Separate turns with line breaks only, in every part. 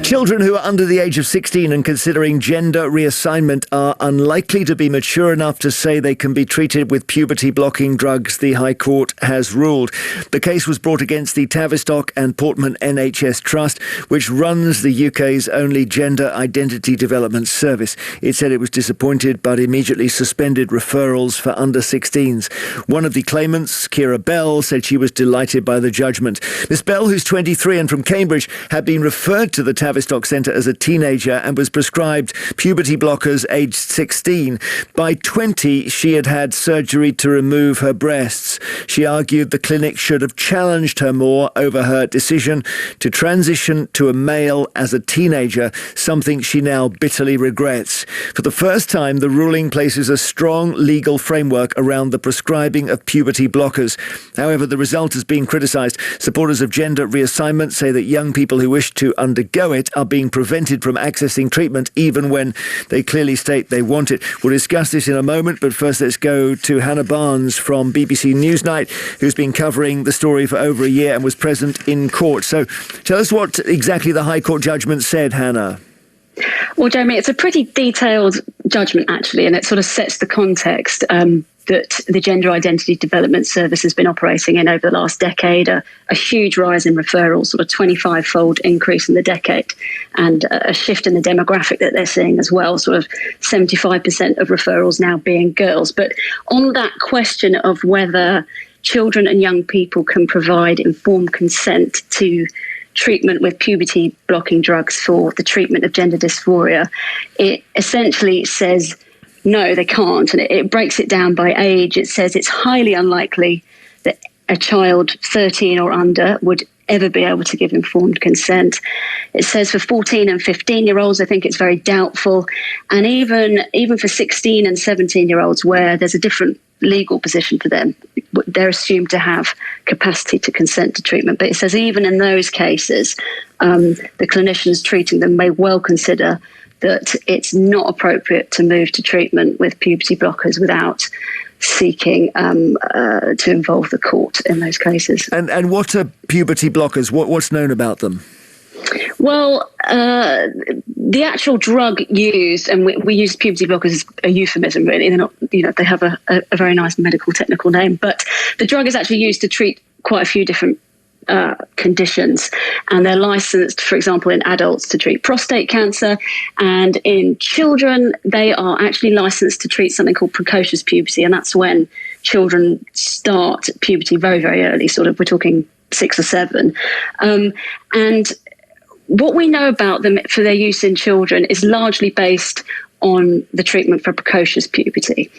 Children who are under the age of 16 and considering gender reassignment are unlikely to be mature enough to say they can be treated with puberty-blocking drugs, the High Court has ruled. The case was brought against the Tavistock and Portman NHS Trust, which runs the UK's only gender identity development service. It said it was disappointed but immediately suspended referrals for under 16s. One of the claimants, Kira Bell, said she was delighted by the judgment. Miss Bell, who's 23 and from Cambridge, had been referred to the Tavistock Centre as a teenager and was prescribed puberty blockers aged 16. By 20, she had had surgery to remove her breasts. She argued the clinic should have challenged her more over her decision to transition to a male as a teenager, something she now bitterly regrets. For the first time, the ruling places a strong legal framework around the prescribing of puberty blockers. However, the result has been criticised. Supporters of gender reassignment say that young people who wish to undergo it are being prevented from accessing treatment even when they clearly state they want it. We'll discuss this in a moment, but first let's go to Hannah Barnes from BBC Newsnight, who's been covering the story for over a year and was present in court. So tell us what exactly the High Court judgment said, Hannah.
Well, Jeremy, it's a pretty detailed judgment, actually, and it sort of sets the context that the Gender Identity Development Service has been operating in over the last decade, a huge rise in referrals, sort of 25-fold increase in the decade, and a shift in the demographic that they're seeing as well, sort of 75% of referrals now being girls. But on that question of whether children and young people can provide informed consent to treatment with puberty-blocking drugs for the treatment of gender dysphoria, it essentially says no, they can't. And it breaks it down by age. It says it's highly unlikely that a child 13 or under would ever be able to give informed consent. It says for 14 and 15-year-olds, I think it's very doubtful. And even for 16 and 17-year-olds, where there's a different legal position for them, they're assumed to have capacity to consent to treatment. But it says even in those cases, the clinicians treating them may well consider that it's not appropriate to move to treatment with puberty blockers without seeking to involve the court in those cases.
And what are puberty blockers? What's known about them?
Well, the actual drug used, and we use puberty blockers as a euphemism, really. They're not, they have a very nice medical technical name, but the drug is actually used to treat quite a few different conditions, and they're licensed, for example, in adults to treat prostate cancer, and in children they are actually licensed to treat something called precocious puberty, and that's when children start puberty very, very early, sort of we're talking 6 or 7. And what we know about them for their use in children is largely based on the treatment for precocious puberty.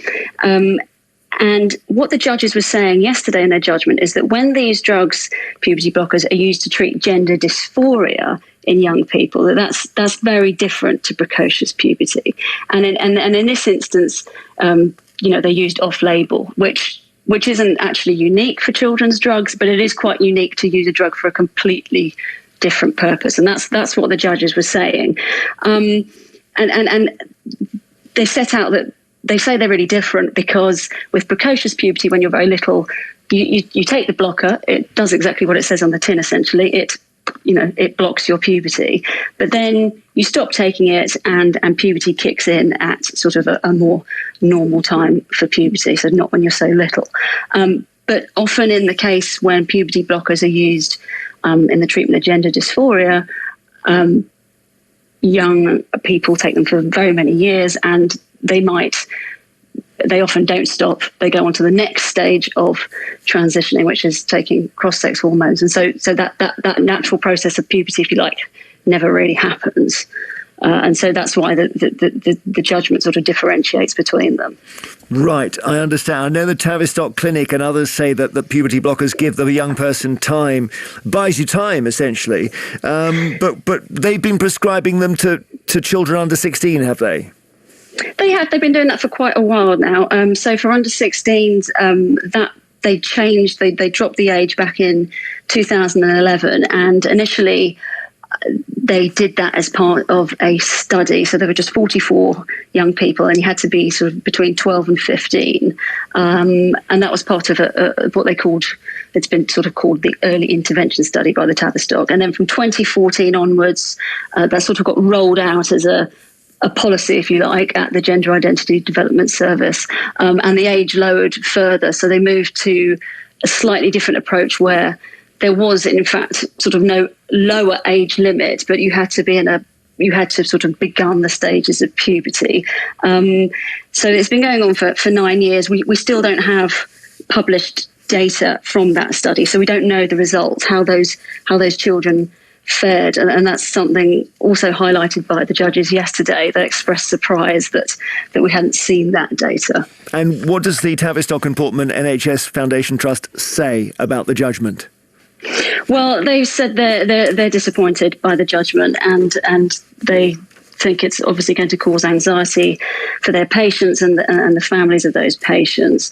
And what the judges were saying yesterday in their judgment is that when these drugs, puberty blockers, are used to treat gender dysphoria in young people, that's very different to precocious puberty. And in this instance, they're used off-label, which isn't actually unique for children's drugs, but it is quite unique to use a drug for a completely different purpose. And that's what the judges were saying. And they set out that they say they're really different because with precocious puberty, when you're very little, you take the blocker. It does exactly what it says on the tin, essentially. It blocks your puberty. But then you stop taking it and puberty kicks in at sort of a more normal time for puberty, so not when you're so little. But often in the case when puberty blockers are used in the treatment of gender dysphoria, young people take them for very many years, and they often don't stop. They go on to the next stage of transitioning, which is taking cross-sex hormones. And so that natural process of puberty, if you like, never really happens. And so that's why the judgment sort of differentiates between them.
Right, I understand. I know the Tavistock Clinic and others say that the puberty blockers give the young person time, buys you time, essentially. But they've been prescribing them to children under 16, have they?
They have. They've been doing that for quite a while now. So for under 16s, that they changed. They dropped the age back in 2011, and initially they did that as part of a study. So there were just 44 young people, and you had to be sort of between 12 and 15, and that was part of what they called it's been sort of called the early intervention study by the Tavistock. And then from 2014 onwards, that sort of got rolled out as a policy, if you like, at the Gender Identity Development Service, and the age lowered further. So they moved to a slightly different approach where there was, in fact, sort of no lower age limit, but you had to sort of begun the stages of puberty. So it's been going on for 9 years. We still don't have published data from that study, so we don't know the results, how those children fared, and that's something also highlighted by the judges yesterday. They expressed surprise that we hadn't seen that data.
And what does the Tavistock and Portman NHS Foundation Trust say about the judgment?
Well, they've said they're disappointed by the judgment, and they think it's obviously going to cause anxiety for their patients and the families of those patients.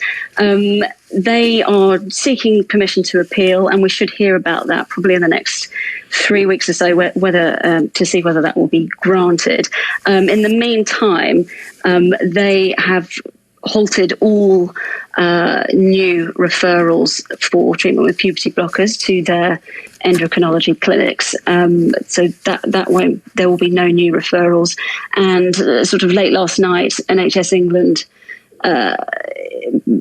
They are seeking permission to appeal, and we should hear about that probably in the next 3 weeks or so, whether to see whether that will be granted. In the meantime, they have halted all new referrals for treatment with puberty blockers to their endocrinology clinics. So that won't, there will be no new referrals. And sort of late last night, NHS England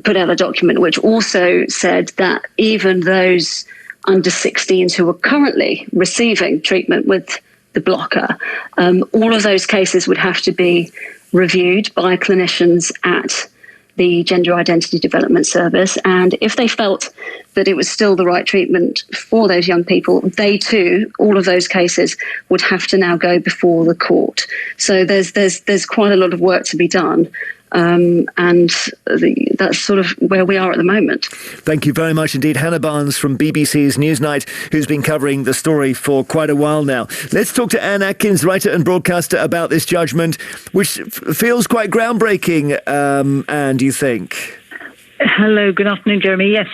put out a document which also said that even those under 16s who are currently receiving treatment with the blocker, all of those cases would have to be reviewed by clinicians at the Gender Identity Development Service. And if they felt that it was still the right treatment for those young people, they too, all of those cases would have to now go before the court. So there's quite a lot of work to be done. That's sort of where we are at the moment.
Thank you very much indeed. Hannah Barnes from BBC's Newsnight, who's been covering the story for quite a while now. Let's talk to Anne Atkins, writer and broadcaster, about this judgment, which feels quite groundbreaking, Anne, do you think?
Hello, good afternoon, Jeremy. Yes,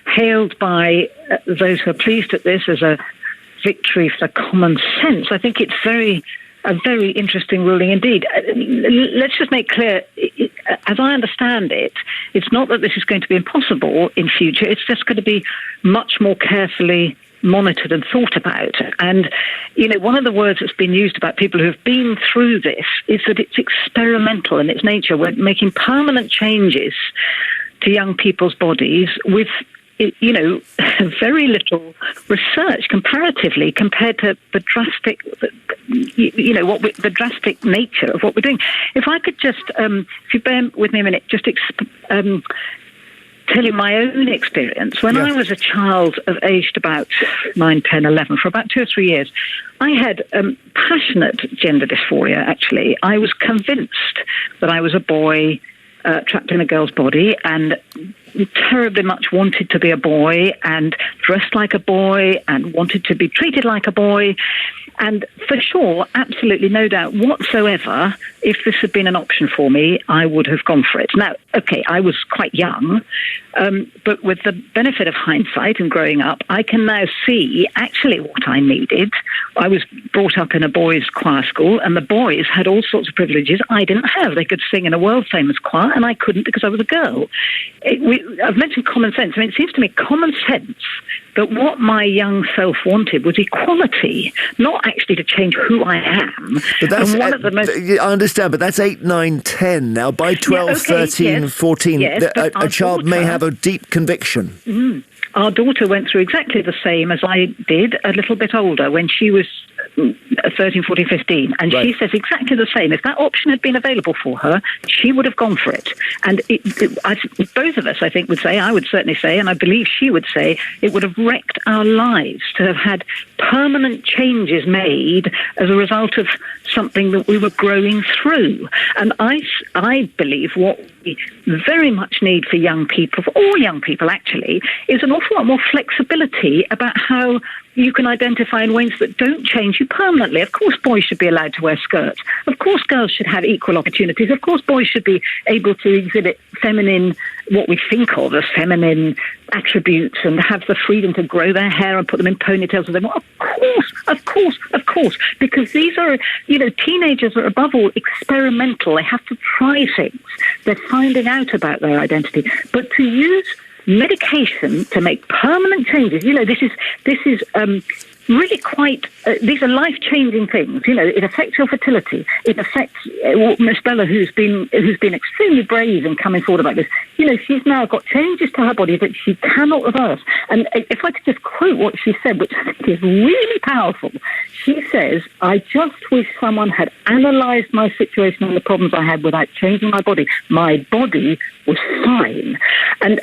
hailed by those who are pleased at this as a victory for common sense. I think it's a very interesting ruling indeed. Let's just make clear, as I understand it, it's not that this is going to be impossible in future. It's just going to be much more carefully monitored and thought about. And, you know, one of the words that's been used about people who have been through this is that it's experimental in its nature. We're making permanent changes to young people's bodies with, you know, very little research comparatively compared to the drastic, you know, the drastic nature of what we're doing. If I could just, if you bear with me a minute, just tell you my own experience. When I was a child of aged about 9, 10, 11, for about 2 or 3 years, I had passionate gender dysphoria, actually. I was convinced that I was a boy trapped in a girl's body, and terribly much wanted to be a boy and dressed like a boy and wanted to be treated like a boy. And for sure, absolutely no doubt whatsoever, if this had been an option for me, I would have gone for it. Now, okay, I was quite young, but with the benefit of hindsight and growing up, I can now see actually what I needed. I was brought up in a boys' choir school, and the boys had all sorts of privileges I didn't have. They could sing in a world-famous choir, and I couldn't because I was a girl. I've mentioned common sense. I mean, it seems to me common sense that what my young self wanted was equality, not actually to change who I am.
But that's, I understand, but that's 8, 9, 10 now. By 12, 13, 14, a child may have a deep conviction.
Mm. Our daughter went through exactly the same as I did, a little bit older, when she was 13, 14, 15. And she says exactly the same. If that option had been available for her, she would have gone for it. And both of us, I think, would say, I would certainly say, and I believe she would say, it would have wrecked our lives to have had permanent changes made as a result of something that we were growing through. And I believe what we very much need for young people, for all young people actually, is an awful lot more flexibility about how you can identify in ways that don't change you permanently. Of course, boys should be allowed to wear skirts. Of course, girls should have equal opportunities. Of course, boys should be able to exhibit feminine, what we think of as feminine attributes, and have the freedom to grow their hair and put them in ponytails. And of course, because these are, you know, teenagers are above all experimental. They have to try things. They're finding out about their identity. But to use medication to make permanent changes. This is really quite. These are life-changing things. It affects your fertility. It affects Miss Bella, who's been extremely brave in coming forward about this. She's now got changes to her body that she cannot reverse. And if I could just quote what she said, which I think is really powerful, she says, "I just wish someone had analysed my situation and the problems I had without changing my body. My body was fine." And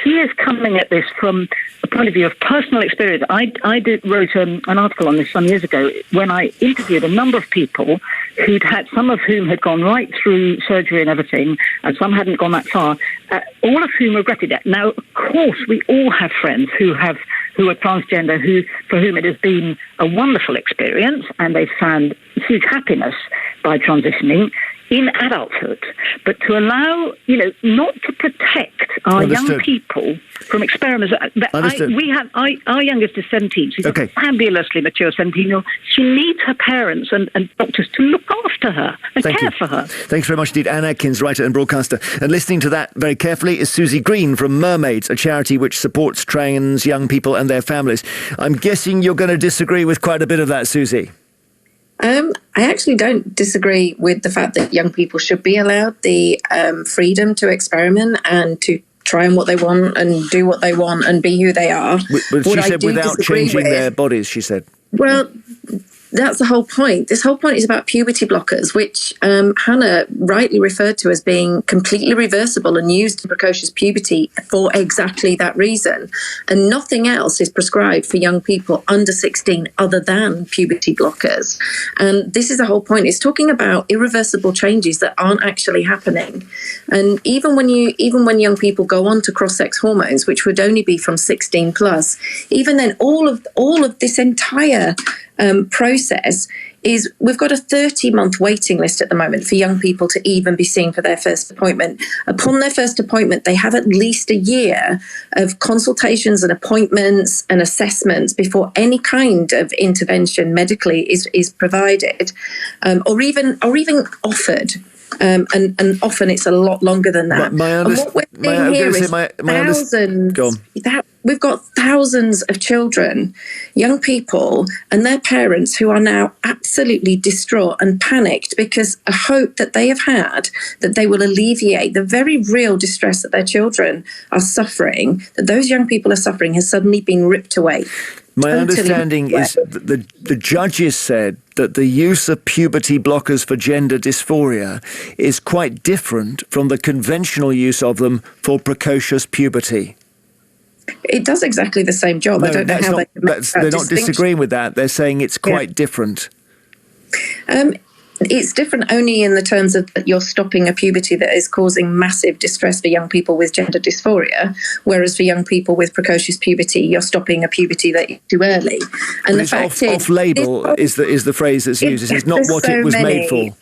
she is coming at this from a point of view of personal experience. I wrote an article on this some years ago when I interviewed a number of people who'd had, some of whom had gone right through surgery and everything, and some hadn't gone that far, all of whom regretted it. Now, of course, we all have friends who are transgender, for whom it has been a wonderful experience, and they've found huge happiness by transitioning in adulthood. But to allow, not to protect our young people from experiments. Our youngest is 17. She's a fabulously mature 17-year-old. She needs her parents and doctors to look after her and care for her.
Thanks very much indeed, Anne Atkins, writer and broadcaster. And listening to that very carefully is Susie Green from Mermaids, a charity which supports trans young people and their families. I'm guessing you're going to disagree with quite a bit of that, Susie.
I actually don't disagree with the fact that young people should be allowed the freedom to experiment and to try on what they want and do what they want and be who they are.
But she said without changing their bodies, she said.
Well, that's the whole point. This whole point is about puberty blockers, which Hannah rightly referred to as being completely reversible and used in precocious puberty for exactly that reason. And nothing else is prescribed for young people under 16 other than puberty blockers. And this is the whole point. It's talking about irreversible changes that aren't actually happening. And even when young people go on to cross-sex hormones, which would only be from 16 plus, even then all of this entire process is we've got a 30-month waiting list at the moment for young people to even be seen for their first appointment. Upon their first appointment, they have at least a year of consultations and appointments and assessments before any kind of intervention medically is provided, or even offered. And often it's a lot longer than that. And what we're seeing here is thousands. We've got thousands of children, young people, and their parents who are now absolutely distraught and panicked because a hope that they have had that they will alleviate the very real distress that their children are suffering, that those young people are suffering, has suddenly been ripped away.
My understanding is that the judges said that the use of puberty blockers for gender dysphoria is quite different from the conventional use of them for precocious puberty.
It does exactly the same job.
No,
I don't know how
they're not disagreeing with that. They're saying it's quite different.
It's different only in the terms of that you're stopping a puberty that is causing massive distress for young people with gender dysphoria, whereas for young people with precocious puberty, you're stopping a puberty that is too early. And the fact is,
off-label is the phrase that's used. It's not what it was made for.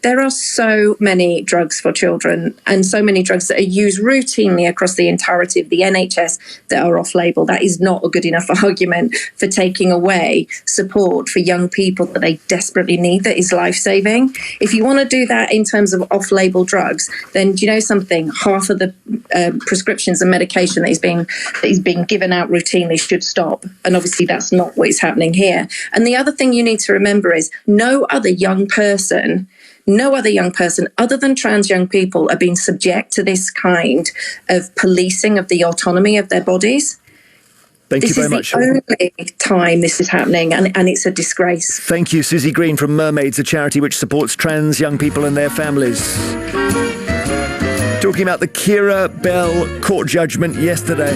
There are so many drugs for children and so many drugs that are used routinely across the entirety of the NHS that are off-label. That is not a good enough argument for taking away support for young people that they desperately need, that is life-saving. If you want to do that in terms of off-label drugs, then do you know something? Half of the prescriptions and medication that is being given out routinely should stop. And obviously that's not what is happening here. And the other thing you need to remember is no other young person other than trans young people are being subject to this kind of policing of the autonomy of their bodies.
Thank you very much.
This is the only time this is happening, and it's a disgrace.
Thank you, Susie Green from Mermaids, a charity which supports trans young people and their families. Talking about the Keira Bell court judgment yesterday.